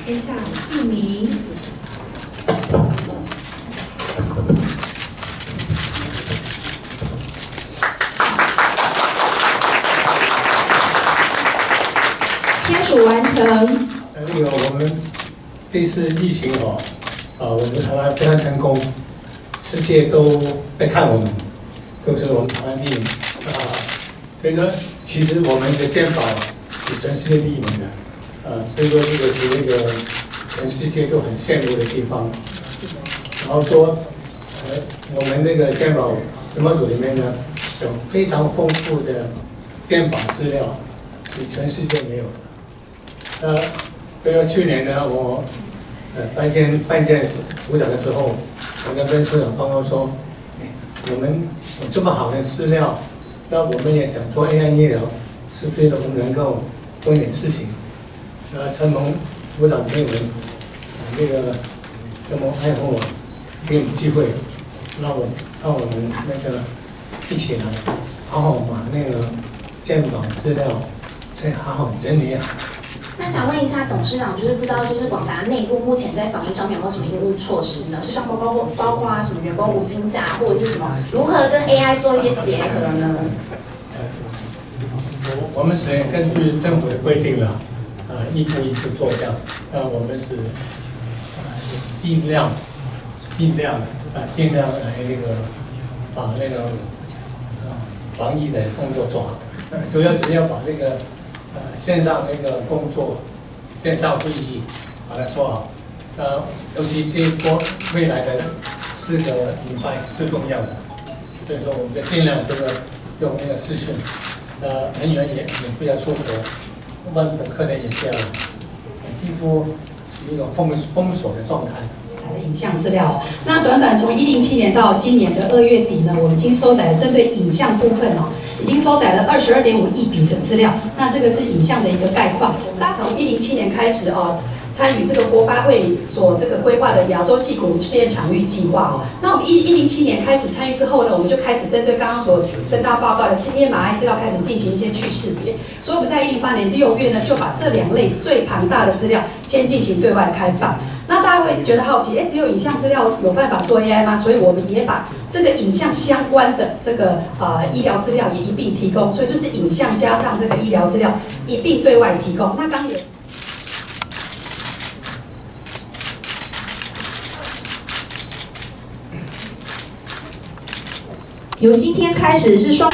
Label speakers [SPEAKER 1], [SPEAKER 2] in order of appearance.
[SPEAKER 1] 天下市民。签署完成。
[SPEAKER 2] 我们这次疫情我们台湾非常成功，世界都在看我们，都是我们台湾第一名所以说，其实我们的健保是全世界第一名的所以说这个是那个全世界都很羡慕的地方。然后说，我们那个健保联盟组里面呢，有非常丰富的健保资料，是全世界没有的。所以说去年呢，我办见组长的时候，我跟处长报告说，我们有这么好的资料，那我们也想做 AI 医疗，是不是我们能够做一点事情？陈蒙组长给我们这么爱护我，给我们机会，让我们那个一起来，好好把那个健保资料再好好整理好。
[SPEAKER 3] 那想问一下董事长，就是不知道就是广达内部目前在防疫上面有没有什么应对措施呢？是像包括什么员工无薪假，或者是什么如何跟 AI 做一些结合呢？
[SPEAKER 2] 我们是根据政府的规定了，一步一步做这样。我们是尽量来那个把那个防疫的工作做好。主要是要把那个线上那个工作、线上会议把它做好。尤其这一波未来的4个礼拜最重要的，所以说我们就尽量用那个视讯。人员也不要出国，问客人也不要，几乎是一种封锁的状态。
[SPEAKER 1] 影像资料，那短短从107年到今年的2月底呢，我们已经收载了针对影像部分已经收载了22.5亿笔的资料。那这个是影像的一个概况。那从107年开始参与这个国发会所这个规划的亚洲矽谷试验场域计划那我们107年开始参与之后呢，我们就开始针对刚刚所跟大家报告的TMI资料开始进行一些去识别。所以我们在108年6月呢，就把这2类最庞大的资料先进行对外开放。那大家会觉得好奇，只有影像资料有办法做 AI 吗？所以我们也把这个影像相关的这个医疗资料也一并提供，所以就是影像加上这个医疗资料一并对外提供。那刚有。由今天开始是双。